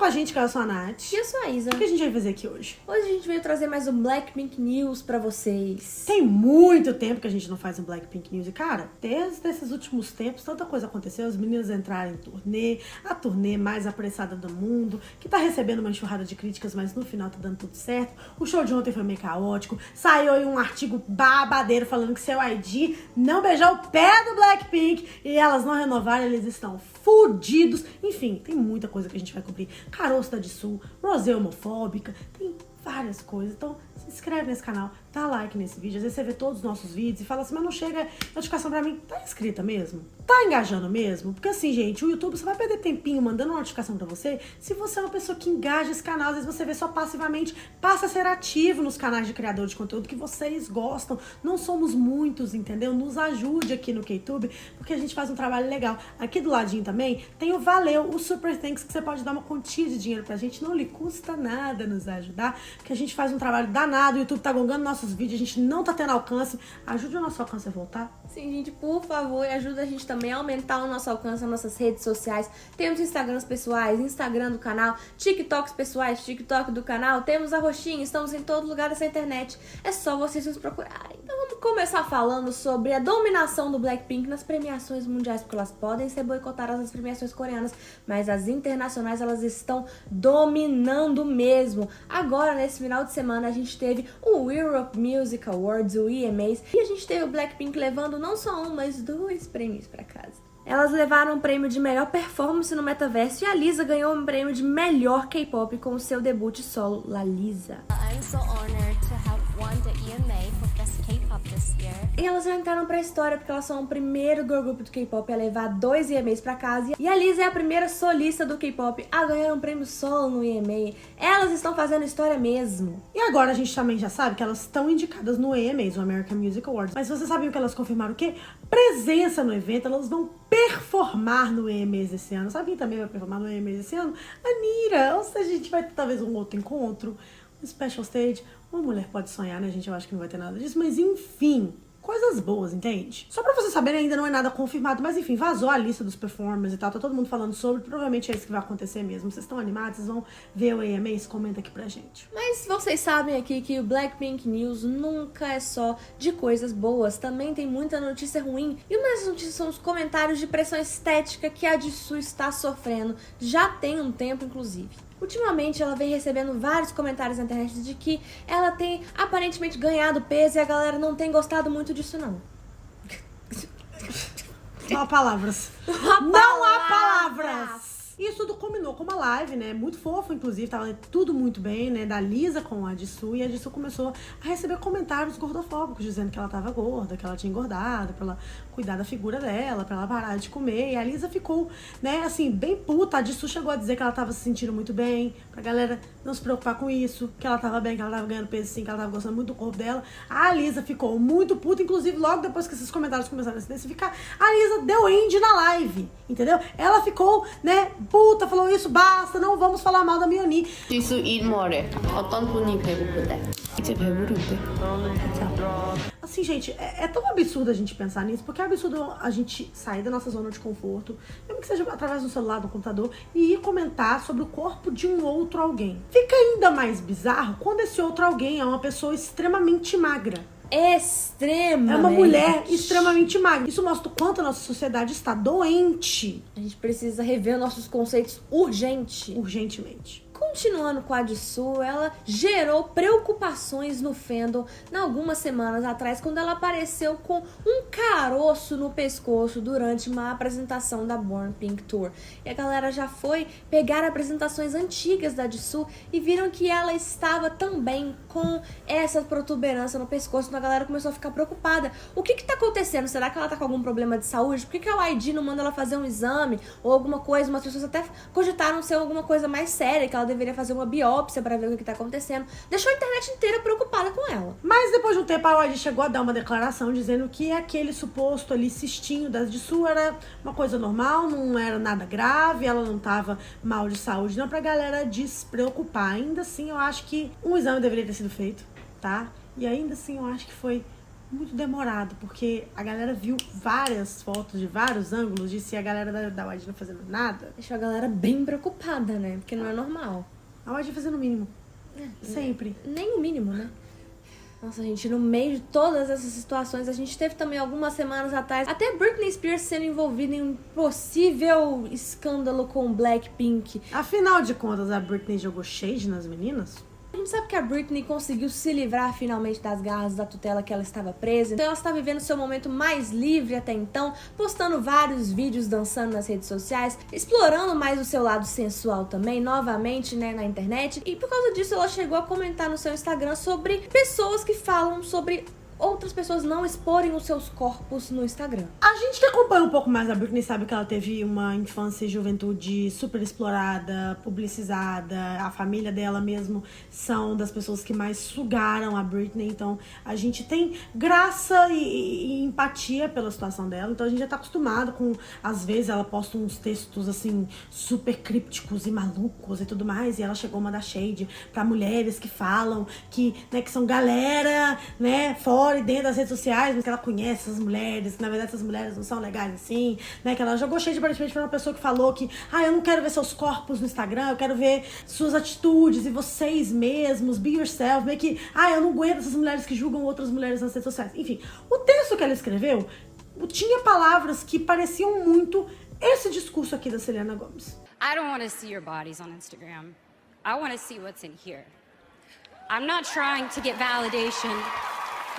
a gente, que eu sou a Nath. E eu sou a Isa. O que a gente vai fazer aqui hoje? Hoje a gente veio trazer mais um Blackpink News pra vocês. Tem muito tempo que a gente não faz um Blackpink News. E, cara, desde esses últimos tempos, tanta coisa aconteceu. As meninas entraram em turnê, a turnê mais apressada do mundo, que tá recebendo uma enxurrada de críticas, mas no final tá dando tudo certo. O show de ontem foi meio caótico. Saiu aí um artigo babadeiro falando que seu ID não beijou o pé do Blackpink e elas não renovaram, eles estão fudidos. Enfim, tem muita coisa que a gente vai cobrir. Caroço da Jisoo, Rosé homofóbica, tem várias coisas. Então, se inscreve nesse canal, dá like nesse vídeo. Às vezes você vê todos os nossos vídeos e fala assim, mas não chega notificação pra mim. Tá inscrita mesmo? Tá engajando mesmo? Porque assim, gente, o YouTube, você vai perder tempinho mandando uma notificação pra você se você é uma pessoa que engaja esse canal. Às vezes você vê só passivamente. Passa a ser ativo nos canais de criador de conteúdo que vocês gostam. Não somos muitos, entendeu? Nos ajude aqui no KTube, porque a gente faz um trabalho legal. Aqui do ladinho também tem o Valeu, o Super Thanks, que você pode dar uma quantia de dinheiro pra gente. Não lhe custa nada nos ajudar, porque a gente faz um trabalho danado. O YouTube tá gongando nossos vídeos, a gente não tá tendo alcance. Ajude o nosso alcance a voltar. Sim, gente, por favor, e ajuda a gente também a aumentar o nosso alcance nas nossas redes sociais. Temos Instagrams pessoais, Instagram do canal, TikToks pessoais, TikTok do canal. Temos a roxinha, estamos em todo lugar dessa internet. É só vocês nos procurarem. Então vamos começar falando sobre a dominação do Blackpink nas premiações mundiais, porque elas podem ser boicotadas nas premiações coreanas, mas as internacionais, elas estão dominando mesmo. Agora, nesse final de semana, a gente teve o Europe Music Awards, o EMAs, e a gente teve o Blackpink levando não só um, mas 2 prêmios pra casa. Elas levaram um prêmio de melhor performance no metaverso e a Lisa ganhou um prêmio de melhor K-pop com o seu debut solo, La Lisa. I'm so honored to have won the EMA for Best K-pop this year. E elas já entraram pra história porque elas são o primeiro girl group do K-pop a levar 2 EMAs pra casa. E a Lisa é a primeira solista do K-pop a ganhar um prêmio solo no EMA. Elas estão fazendo história mesmo. E agora a gente também já sabe que elas estão indicadas no AMAs, o American Music Awards. Mas vocês sabiam que elas confirmaram o quê? Presença no evento, elas vão performar no AMAs esse ano. Sabe quem também vai performar no AMAs esse ano? A Nira. Ou seja, a gente vai ter talvez um outro encontro, um special stage. Uma mulher pode sonhar, né, gente? Eu acho que não vai ter nada disso, mas enfim, coisas boas, entende? Só pra vocês saberem, ainda não é nada confirmado, mas enfim, vazou a lista dos performers e tal, tá todo mundo falando sobre, provavelmente é isso que vai acontecer mesmo. Vocês estão animados? Vocês vão ver o AMAs? Comenta aqui pra gente. Mas vocês sabem aqui que o Blackpink News nunca é só de coisas boas, também tem muita notícia ruim. E uma das notícias são os comentários de pressão estética que a Jisoo está sofrendo, já tem um tempo inclusive. Ultimamente ela vem recebendo vários comentários na internet de que ela tem aparentemente ganhado peso e a galera não tem gostado muito disso não. Não há palavras. Não há palavras! Isso tudo combinou com uma live, né, muito fofo, inclusive, tava tudo muito bem, né, da Lisa com a Jisoo, e a Jisoo começou a receber comentários gordofóbicos, dizendo que ela tava gorda, que ela tinha engordado, pra ela cuidar da figura dela, pra ela parar de comer, e a Lisa ficou, né, assim, bem puta. A Jisoo chegou a dizer que ela tava se sentindo muito bem, pra galera não se preocupar com isso, que ela tava bem, que ela tava ganhando peso sim, que ela tava gostando muito do corpo dela. A Lisa ficou muito puta, inclusive, logo depois que esses comentários começaram a se densificar, a Lisa deu end na live, entendeu? Ela ficou, né, puta, falou isso, basta, não vamos falar mal da Mioni. 지수 이 말에 어떤 분이 배고프대? 이제 배부르대. Assim, gente, é tão absurdo a gente pensar nisso, porque é absurdo a gente sair da nossa zona de conforto, mesmo que seja através do celular, do computador, e ir comentar sobre o corpo de um outro alguém. Fica ainda mais bizarro quando esse outro alguém é uma pessoa extremamente magra. Extremamente. É uma mulher extremamente magra. Isso mostra o quanto a nossa sociedade está doente. A gente precisa rever nossos conceitos Urgentemente. Continuando com a Jisoo, ela gerou preocupações no fandom algumas semanas atrás, quando ela apareceu com um caroço no pescoço durante uma apresentação da Born Pink Tour. E a galera já foi pegar apresentações antigas da Jisoo e viram que ela estava também com essa protuberância no pescoço. Então a galera começou a ficar preocupada. O que tá acontecendo? Será que ela tá com algum problema de saúde? Por que a YG não manda ela fazer um exame ou alguma coisa? Umas pessoas até cogitaram ser alguma coisa mais séria, que ela deveria fazer uma biópsia pra ver o que tá acontecendo. Deixou a internet inteira preocupada com ela. Mas depois de um tempo a YG chegou a dar uma declaração dizendo que aquele suposto ali cistinho da Jisoo era uma coisa normal, não era nada grave, ela não tava mal de saúde, não, pra galera despreocupar. Ainda assim, eu acho que um exame deveria ter sido feito, tá? E ainda assim, eu acho que foi muito demorado, porque a galera viu várias fotos de vários ângulos de se a galera da YG não fazendo nada. Deixou a galera bem preocupada, né? Porque não é normal. A YG fazendo o mínimo. Sempre. Nem o mínimo, né? Nossa, gente, no meio de todas essas situações, a gente teve também algumas semanas atrás até Britney Spears sendo envolvida em um possível escândalo com Blackpink. Afinal de contas, a Britney jogou shade nas meninas? A gente sabe que a Britney conseguiu se livrar finalmente das garras da tutela que ela estava presa. Então ela está vivendo seu momento mais livre até então, postando vários vídeos dançando nas redes sociais, explorando mais o seu lado sensual também, novamente, né, na internet. E por causa disso ela chegou a comentar no seu Instagram sobre pessoas que falam sobre outras pessoas não exporem os seus corpos no Instagram. A gente que acompanha um pouco mais a Britney sabe que ela teve uma infância e juventude super explorada, publicizada. A família dela mesmo são das pessoas que mais sugaram a Britney. Então a gente tem graça e empatia pela situação dela. Então a gente já tá acostumado com, às vezes ela posta uns textos assim super crípticos e malucos e tudo mais. E ela chegou a mandar shade pra mulheres que falam que, né, que são galera, né, fora e dentro das redes sociais, mas que ela conhece essas mulheres, que na verdade essas mulheres não são legais assim, né? Que ela jogou shade aparentemente pra uma pessoa que falou que eu não quero ver seus corpos no Instagram, eu quero ver suas atitudes e vocês mesmos, be yourself, meio que, eu não aguento essas mulheres que julgam outras mulheres nas redes sociais. Enfim, o texto que ela escreveu tinha palavras que pareciam muito esse discurso aqui da Selena Gomez. I don't want to see your bodies on Instagram. I want to see what's in here. I'm not trying to get validation.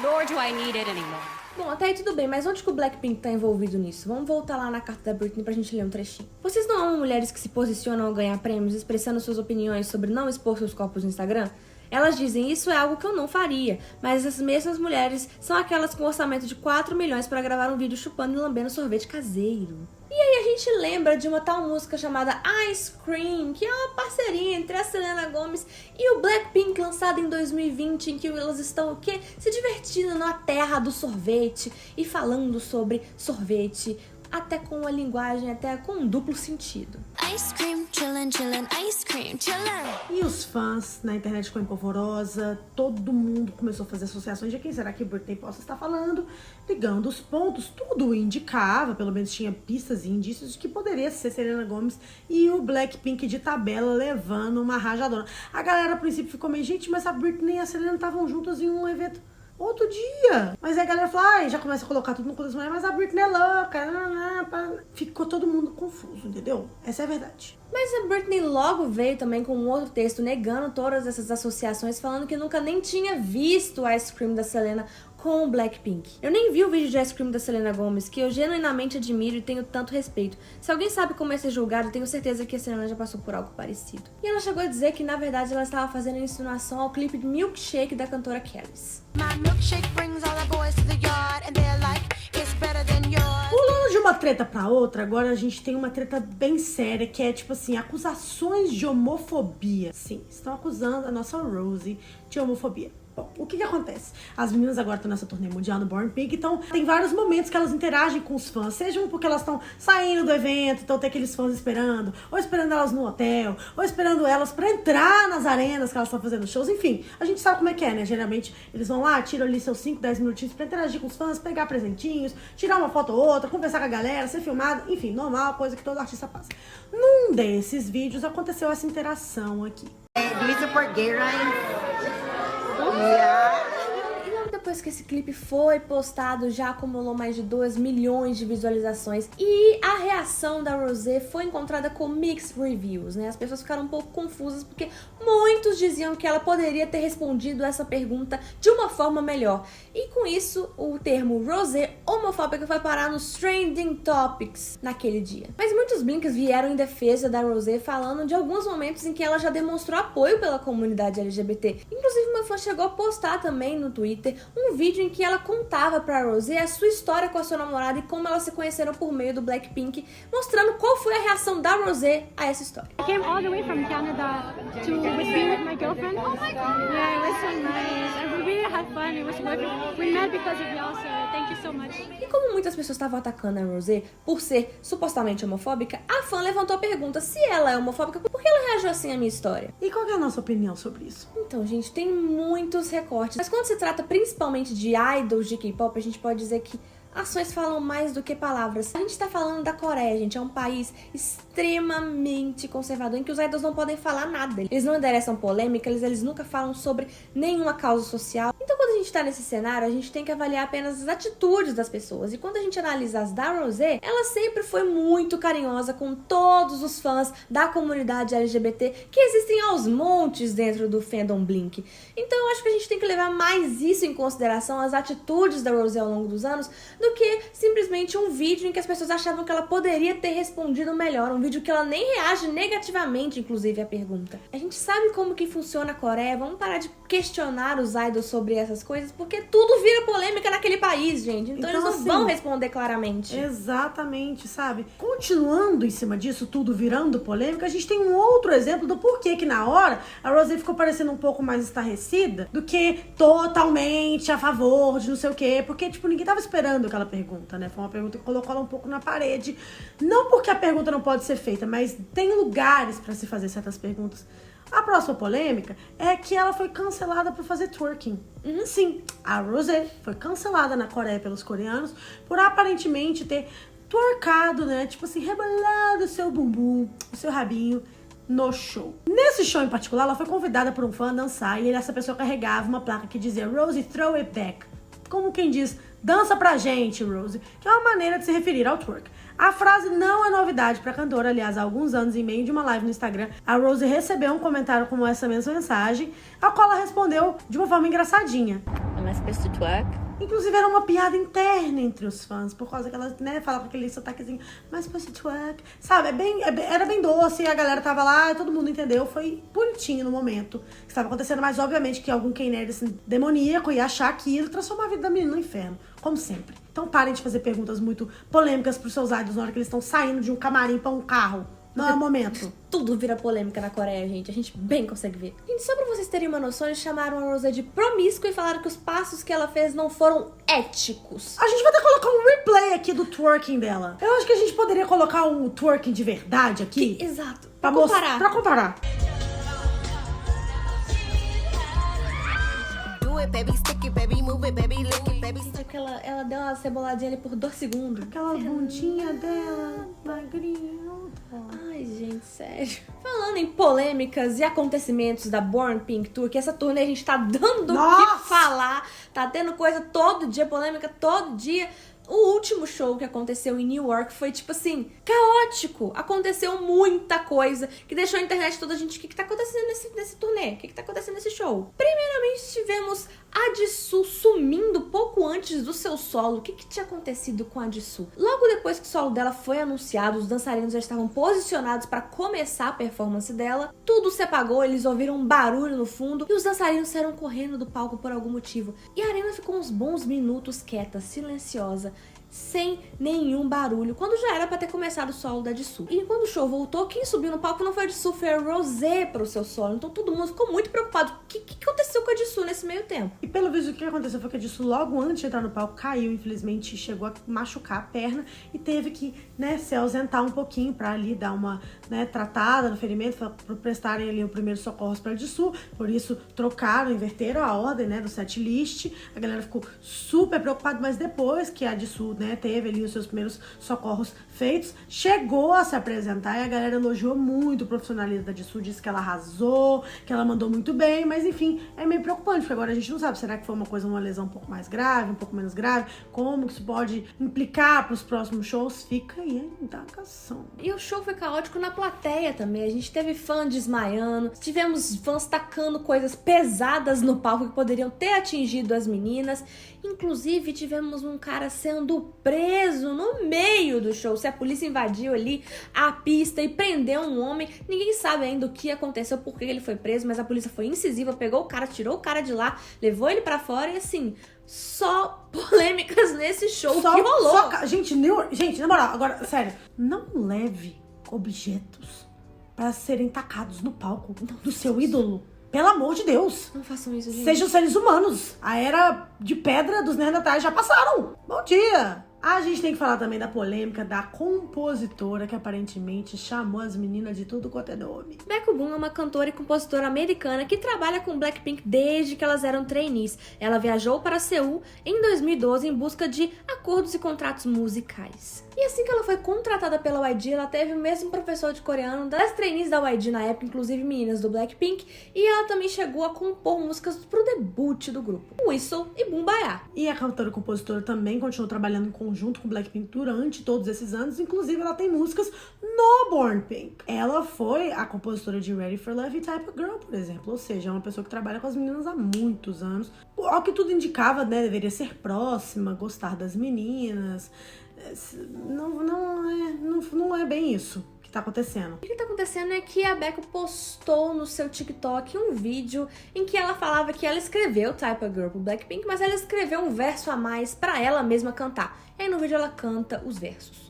Nor do I need it anymore. Bom, até aí tudo bem, mas onde que o Blackpink tá envolvido nisso? Vamos voltar lá na carta da Britney pra gente ler um trechinho. Vocês não amam mulheres que se posicionam a ganhar prêmios expressando suas opiniões sobre não expor seus corpos no Instagram? Elas dizem, isso é algo que eu não faria, mas essas mesmas mulheres são aquelas com orçamento de 4 milhões pra gravar um vídeo chupando e lambendo sorvete caseiro. E aí a gente lembra de uma tal música chamada Ice Cream, que é uma parceria entre a Selena Gomez e o Blackpink, lançada em 2020, em que elas estão, o quê? Se divertindo na terra do sorvete e falando sobre sorvete, até com uma linguagem, até com um duplo sentido. Ice cream, chillin', chillin', ice cream, chillin'. E os fãs na internet ficou empolvorosa, todo mundo começou a fazer associações de quem será que Britney possa estar falando, ligando os pontos, tudo indicava, pelo menos tinha pistas e indícios de que poderia ser Selena Gomez e o Blackpink de tabela levando uma rajadona. A galera a princípio ficou meio, gente, mas a Britney e a Selena estavam juntas em um evento outro dia. Mas aí a galera falou, já começa a colocar tudo no cu das mulheres, mas a Britney é louca. Ficou todo mundo confuso, entendeu? Essa é a verdade. Mas a Britney logo veio também com um outro texto negando todas essas associações, falando que nunca nem tinha visto o Ice Cream da Selena com o Blackpink. Eu nem vi o vídeo de Ice Cream da Selena Gomez, que eu genuinamente admiro e tenho tanto respeito. Se alguém sabe como é ser julgado, tenho certeza que a Selena já passou por algo parecido. E ela chegou a dizer que, na verdade, ela estava fazendo insinuação ao clipe de Milkshake da cantora Kelis. Pulando de uma treta pra outra, agora a gente tem uma treta bem séria, que é tipo assim, acusações de homofobia. Sim, estão acusando a nossa Rosie de homofobia. Bom, o que acontece? As meninas agora estão nessa turnê mundial no Born Pink, então tem vários momentos que elas interagem com os fãs, seja porque elas estão saindo do evento, então tem aqueles fãs esperando, ou esperando elas no hotel, ou esperando elas pra entrar nas arenas que elas estão fazendo shows, enfim, a gente sabe como é que é, né? Geralmente eles vão lá, tiram ali seus 5, 10 minutinhos pra interagir com os fãs, pegar presentinhos, tirar uma foto ou outra, conversar com a galera, ser filmado, enfim, normal, coisa que todo artista passa. Num desses vídeos aconteceu essa interação aqui. Do you support gay rights? E logo depois que esse clipe foi postado, já acumulou mais de 2 milhões de visualizações. E a reação da Rosé foi encontrada com mixed reviews, né? As pessoas ficaram um pouco confusas porque muitos diziam que ela poderia ter respondido essa pergunta de uma forma melhor. E com isso, o termo Rosé homofóbica foi parar nos Trending Topics naquele dia. Mas muitos blinks vieram em defesa da Rosé, falando de alguns momentos em que ela já demonstrou apoio pela comunidade LGBT. Inclusive, uma fã chegou a postar também no Twitter um vídeo em que ela contava pra Rosé a sua história com a sua namorada e como elas se conheceram por meio do Blackpink, mostrando qual foi a reação da Rosé a essa história. I came all the way from Canada to be with my girlfriend. Oh my God! Yeah, it was so nice. And we really had fun. It was worth it. We met because of y'all, so thank you so much. E como muitas pessoas estavam atacando a Rosé por ser supostamente homofóbica, a fã levantou a pergunta: se ela é homofóbica, por que ela reagiu assim à minha história? E qual é a nossa opinião sobre isso? Então, gente, tem muitos recortes, mas quando se trata principalmente principalmente de idols de K-pop, a gente pode dizer que ações falam mais do que palavras. A gente tá falando da Coreia, gente. É um país extremamente conservador, em que os idols não podem falar nada. Eles não endereçam polêmica, eles nunca falam sobre nenhuma causa social. Então, quando a gente tá nesse cenário, a gente tem que avaliar apenas as atitudes das pessoas. E quando a gente analisa as da Rosé, ela sempre foi muito carinhosa com todos os fãs da comunidade LGBT que existem aos montes dentro do fandom Blink. Então, eu acho que a gente tem que levar mais isso em consideração, as atitudes da Rosé ao longo dos anos, do que simplesmente um vídeo em que as pessoas achavam que ela poderia ter respondido melhor, um vídeo que ela nem reage negativamente, inclusive, à pergunta. A gente sabe como que funciona a Coreia, vamos parar de questionar os idols sobre essas coisas, porque tudo vira polêmica naquele país, gente, então eles não assim, vão responder claramente. Exatamente, sabe? Continuando em cima disso, tudo virando polêmica, a gente tem um outro exemplo do porquê que na hora a Rosé ficou parecendo um pouco mais estarrecida do que totalmente a favor de não sei o quê, porque, tipo, ninguém tava esperando aquela pergunta, né? Foi uma pergunta que colocou ela um pouco na parede. Não porque a pergunta não pode ser feita, mas tem lugares pra se fazer certas perguntas. A próxima polêmica é que ela foi cancelada por fazer twerking. Sim, a Rosé foi cancelada na Coreia pelos coreanos por aparentemente ter twerkado, né? Tipo assim, rebolado o seu bumbum, o seu rabinho no show. Nesse show em particular, ela foi convidada por um fã a dançar e essa pessoa carregava uma placa que dizia Rosie, throw it back. Como quem diz, dança pra gente, Rosie, que é uma maneira de se referir ao twerk. A frase não é novidade pra cantora, aliás, há alguns anos, em meio de uma live no Instagram, a Rosie recebeu um comentário como essa mesma mensagem, a qual ela respondeu de uma forma engraçadinha. Am I supposed to twerk? Inclusive, era uma piada interna entre os fãs, por causa que ela, né, falava com aquele sotaquezinho, mas pussy twerk, sabe, era bem doce, a galera tava lá, todo mundo entendeu, foi bonitinho no momento que estava acontecendo, mas obviamente que algum K-nerd assim, demoníaco ia achar aquilo, transformar a vida da menina no inferno, como sempre. Então parem de fazer perguntas muito polêmicas pros seus idols na hora que eles estão saindo de um camarim pra um carro. Não é o momento. Tudo vira polêmica na Coreia, gente. A gente bem consegue ver. Gente, só pra vocês terem uma noção, eles chamaram a Rosé de promíscua e falaram que os passos que ela fez não foram éticos. A gente vai ter que colocar um replay aqui do twerking dela. Eu acho que a gente poderia colocar um twerking de verdade aqui. Exato. Pra comparar. Pra comparar. Gente, ela deu uma ceboladinha ali por 2 segundos. Aquela bundinha dela, magrinha. Ai, gente, sério. Falando em polêmicas e acontecimentos da Born Pink Tour, que essa turnê a gente tá dando o que falar, tá tendo coisa todo dia, polêmica todo dia. O último show que aconteceu em New York foi, tipo assim, caótico. Aconteceu muita coisa que deixou a internet toda a gente... O que tá acontecendo nesse turnê? O que tá acontecendo nesse show? Primeiramente, tivemos a Jisoo sumindo pouco antes do seu solo. O que tinha acontecido com a Jisoo? Logo depois que o solo dela foi anunciado, os dançarinos já estavam posicionados para começar a performance dela. Tudo se apagou, eles ouviram um barulho no fundo e os dançarinos saíram correndo do palco por algum motivo. E a arena ficou uns bons minutos quieta, silenciosa, sem nenhum barulho, quando já era pra ter começado o solo da Jisoo. E quando o show voltou, quem subiu no palco não foi a Jisoo, foi a Rosé para o seu solo. Então todo mundo ficou muito preocupado. O que aconteceu com a Jisoo nesse meio tempo? E pelo visto, o que aconteceu foi que a Jisoo, logo antes de entrar no palco, caiu, infelizmente, chegou a machucar a perna e teve que, né, se ausentar um pouquinho pra ali dar uma, né, tratada no ferimento, pra prestarem ali o primeiro socorros pra Jisoo. Por isso, trocaram, inverteram a ordem, né, do set list. A galera ficou super preocupada, mas depois que a Jisoo, né, teve ali os seus primeiros socorros feitos, chegou a se apresentar e a galera elogiou muito o profissionalismo da Jisoo, disse que ela arrasou, que ela mandou muito bem, mas enfim, é meio preocupante, porque agora a gente não sabe, será que foi uma lesão um pouco mais grave, um pouco menos grave, como que isso pode implicar pros próximos shows, fica aí a indagação. E o show foi caótico na plateia também, a gente teve fã desmaiando, tivemos fãs tacando coisas pesadas no palco que poderiam ter atingido as meninas, inclusive tivemos um cara sendo preso no meio do show. Se a polícia invadiu ali a pista e prendeu um homem, ninguém sabe ainda o que aconteceu, por que ele foi preso, mas a polícia foi incisiva, pegou o cara, tirou o cara de lá, levou ele pra fora e assim, só polêmicas nesse show que rolou. Gente, na moral, agora, sério, não leve objetos pra serem tacados no palco do seu ídolo. Pelo amor de Deus. Não façam isso, gente. Sejam seres humanos. A era de pedra dos Neandertais já passaram. Bom dia. A gente tem que falar também da polêmica da compositora que aparentemente chamou as meninas de tudo quanto é nome. Baek Bo é uma cantora e compositora americana que trabalha com Blackpink desde que elas eram trainees. Ela viajou para Seul em 2012 em busca de acordos e contratos musicais. E assim que ela foi contratada pela YG, ela teve o mesmo professor de coreano das trainees da YG na época, inclusive meninas do Blackpink, e ela também chegou a compor músicas pro debut do grupo, Whistle e Boombayah. E a cantora e compositora também continuou trabalhando em conjunto com Blackpink durante todos esses anos, inclusive ela tem músicas no Born Pink. Ela foi a compositora de Ready for Love e Type of Girl, por exemplo, ou seja, é uma pessoa que trabalha com as meninas há muitos anos. Ao que tudo indicava, né, deveria ser próxima, gostar das meninas. Não é bem isso que tá acontecendo. O que tá acontecendo é que a Baek postou no seu TikTok um vídeo em que ela falava que ela escreveu Type of Girl pro Blackpink, mas ela escreveu um verso a mais pra ela mesma cantar. E aí no vídeo ela canta os versos.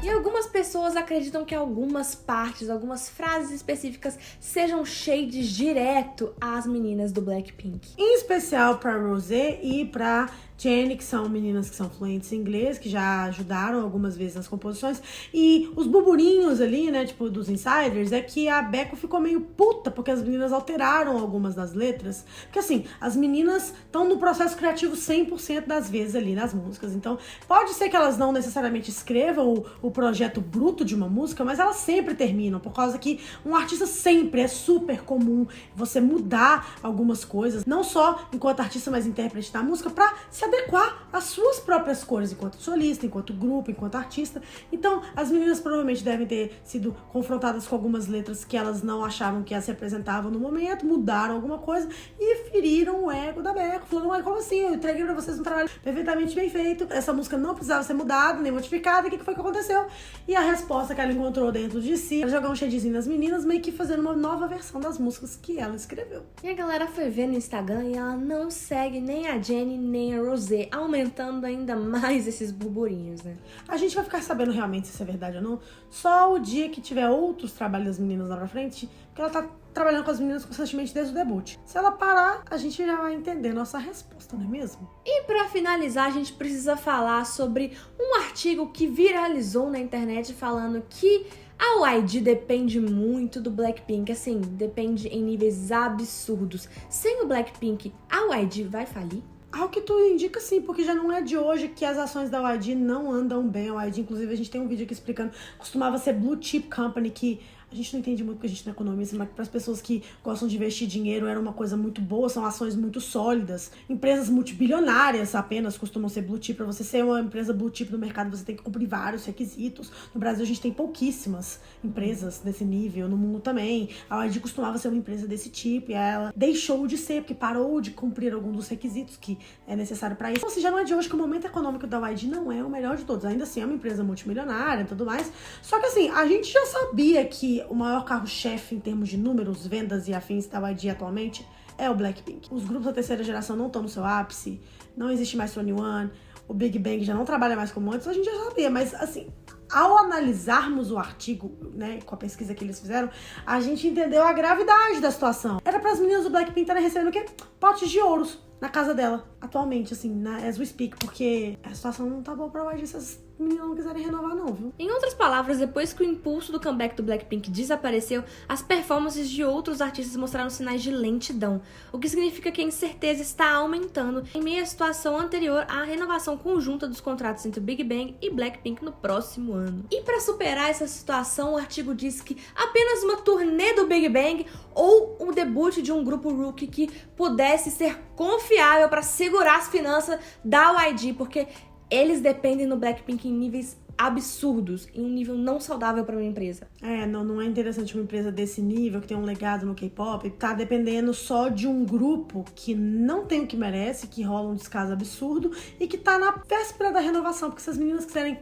E algumas pessoas acreditam que algumas partes, algumas frases específicas sejam shades direto às meninas do Blackpink. Em especial pra Rosé e pra Jennie, que são meninas que são fluentes em inglês, que já ajudaram algumas vezes nas composições. E os burburinhos ali, né, tipo, dos insiders, é que a Baek ficou meio puta, porque as meninas alteraram algumas das letras. Porque assim, as meninas estão no processo criativo 100% das vezes ali nas músicas. Então, pode ser que elas não necessariamente escrevam o projeto bruto de uma música, mas elas sempre terminam, por causa que um artista sempre é super comum você mudar algumas coisas, não só enquanto artista, mas intérprete da música, pra se adequar às suas próprias cores, enquanto solista, enquanto grupo, enquanto artista. Então, as meninas provavelmente devem ter sido confrontadas com algumas letras que elas não achavam que as representavam no momento, mudaram alguma coisa e feriram o ego da Baek, falando, ué, como assim? Eu entreguei pra vocês um trabalho perfeitamente bem feito, essa música não precisava ser mudada, nem modificada, o que foi que aconteceu? E a resposta que ela encontrou dentro de si, ela jogou um shadezinho nas meninas, meio que fazendo uma nova versão das músicas que ela escreveu. E a galera foi ver no Instagram e ela não segue nem a Jennie, nem a Rosé, aumentando ainda mais esses burburinhos, né? A gente vai ficar sabendo realmente se isso é verdade ou não só o dia que tiver outros trabalhos das meninas lá pra frente, porque ela tá trabalhando com as meninas constantemente desde o debut. Se ela parar, a gente já vai entender nossa resposta, não é mesmo? E pra finalizar, a gente precisa falar sobre um artigo que viralizou na internet falando que a YG depende muito do Blackpink, assim, depende em níveis absurdos. Sem o Blackpink, a YG vai falir? Ao que tudo indica, sim, porque já não é de hoje que as ações da YG não andam bem. A YG, inclusive, a gente tem um vídeo aqui explicando, costumava ser Blue Chip Company, que a gente não entende muito porque a gente não é economista, mas para as pessoas que gostam de investir dinheiro era uma coisa muito boa, são ações muito sólidas. Empresas multibilionárias apenas costumam ser blue chip. Para você ser uma empresa blue chip no mercado, você tem que cumprir vários requisitos. No Brasil, a gente tem pouquíssimas empresas desse nível, no mundo também. A YG costumava ser uma empresa desse tipo e ela deixou de ser, porque parou de cumprir algum dos requisitos que é necessário para isso. Então, assim, já não é de hoje que o momento econômico da YG não é o melhor de todos. Ainda assim, é uma empresa multimilionária e tudo mais. Só que, assim, a gente já sabia que o maior carro-chefe em termos de números, vendas e afins da YG atualmente é o Blackpink. Os grupos da terceira geração não estão no seu ápice, não existe mais 21, o Big Bang já não trabalha mais como antes, a gente já sabia, mas assim, ao analisarmos o artigo, né, com a pesquisa que eles fizeram, a gente entendeu a gravidade da situação. Era para as meninas do Blackpink estarem recebendo o quê? Potes de ouros na casa dela, atualmente, assim, as we speak, porque a situação não tá boa pra YG se as meninas não quiserem renovar, não, viu? Em outras palavras, depois que o impulso do comeback do Blackpink desapareceu, as performances de outros artistas mostraram sinais de lentidão, o que significa que a incerteza está aumentando em meio à situação anterior à renovação conjunta dos contratos entre Big Bang e Blackpink no próximo ano. E para superar essa situação, o artigo diz que apenas uma turnê do Big Bang ou o debut de um grupo rookie que pudesse ser confiável para segurar as finanças da YG, porque eles dependem do Blackpink em níveis absurdos, em um nível não saudável para uma empresa. Não é interessante uma empresa desse nível, que tem um legado no K-pop, tá dependendo só de um grupo que não tem o que merece, que rola um descaso absurdo e que tá na véspera da renovação, porque se as meninas quiserem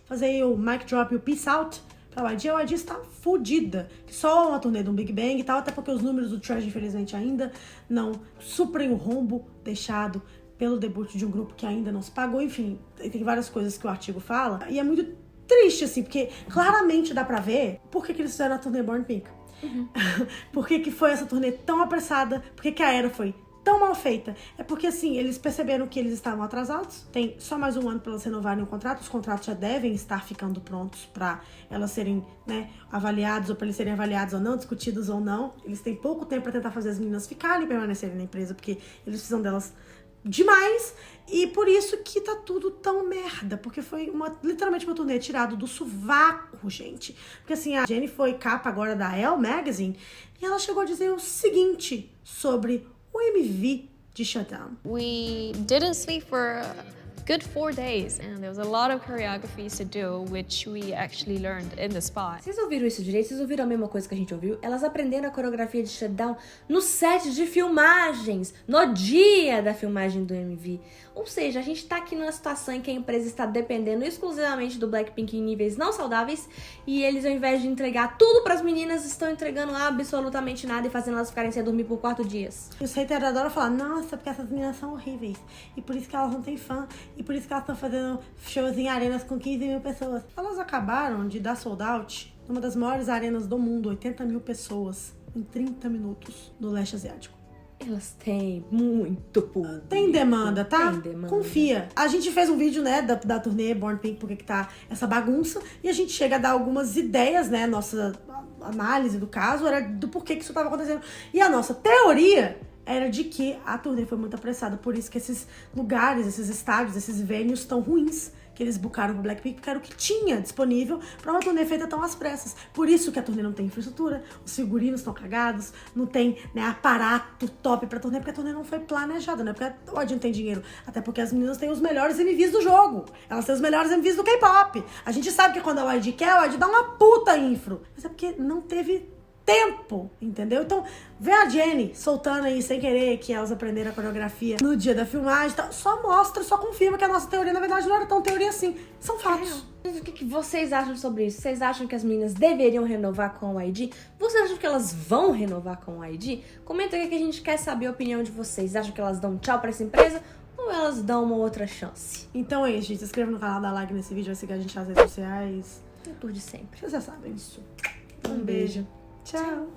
fazer o mic drop e o peace out pra YG, a YG está fodida. Só uma turnê do Big Bang e tal, até porque os números do Trash, infelizmente, ainda não suprem o rombo deixado pelo debut de um grupo que ainda não se pagou. Enfim, tem várias coisas que o artigo fala. E é muito triste, assim, porque claramente dá pra ver por que eles fizeram a turnê Born Pink. Por que foi essa turnê tão apressada? Por que a era foi tão mal feita? É porque, assim, eles perceberam que eles estavam atrasados. Tem só mais um ano para elas renovarem o contrato. Os contratos já devem estar ficando prontos para elas serem, né, avaliados, ou para eles serem avaliados ou não, discutidos ou não. Eles têm pouco tempo para tentar fazer as meninas ficarem e permanecerem na empresa, porque eles precisam delas demais. E por isso que tá tudo tão merda, porque foi literalmente uma turnê tirada do sovaco, gente. Porque assim, a Jennie foi capa agora da Elle Magazine e ela chegou a dizer o seguinte sobre o MV de Shutdown. We didn't sleep for a good 4 days, and there was a lot of choreographies to do, which we actually learned in the spot. Vocês ouviram isso direito? Vocês ouviram a mesma coisa que a gente ouviu? Elas aprenderam a coreografia de Shutdown no set de filmagens, no dia da filmagem do MV. Ou seja, a gente tá aqui numa situação em que a empresa está dependendo exclusivamente do Blackpink em níveis não saudáveis, e eles, ao invés de entregar tudo pras meninas, estão entregando absolutamente nada e fazendo elas ficarem sem dormir por 4 dias. E os haters adoram falar, nossa, porque essas meninas são horríveis, e por isso que elas não têm fã, e por isso que elas estão fazendo shows em arenas com 15 mil pessoas. Elas acabaram de dar sold out numa das maiores arenas do mundo, 80 mil pessoas, em 30 minutos, no leste asiático. Elas têm muito público. Tem demanda, tá? Tem demanda. Confia. A gente fez um vídeo, né, da turnê Born Pink, porque que tá essa bagunça, e a gente chega a dar algumas ideias, né, nossa análise do caso era do porquê que isso tava acontecendo. E a nossa teoria era de que a turnê foi muito apressada, por isso que esses lugares, esses estádios, esses venues tão ruins que eles bucaram pro Blackpink, porque era o que tinha disponível pra uma turnê feita tão às pressas. Por isso que a turnê não tem infraestrutura, os figurinos estão cagados, não tem, né, aparato top pra turnê, porque a turnê não foi planejada, né? Porque a OD não tem dinheiro. Até porque as meninas têm os melhores MVs do jogo. Elas têm os melhores MVs do K-pop. A gente sabe que quando a OD quer, a OD dá uma puta infro. Mas é porque não teve tempo, entendeu? Então, ver a Jennie soltando aí sem querer que elas aprenderam a coreografia no dia da filmagem, só mostra, só confirma que a nossa teoria, na verdade, não era tão teoria assim. São fatos. O que vocês acham sobre isso? Vocês acham que as meninas deveriam renovar com o YG? Vocês acham que elas vão renovar com o YG? Comenta aí que a gente quer saber a opinião de vocês. Acham que elas dão tchau pra essa empresa ou elas dão uma outra chance? Então é isso, gente. Se inscreva no canal, dá like nesse vídeo, vai seguir a gente nas redes sociais. E por de sempre. Vocês já sabem isso. Um beijo. Tchau.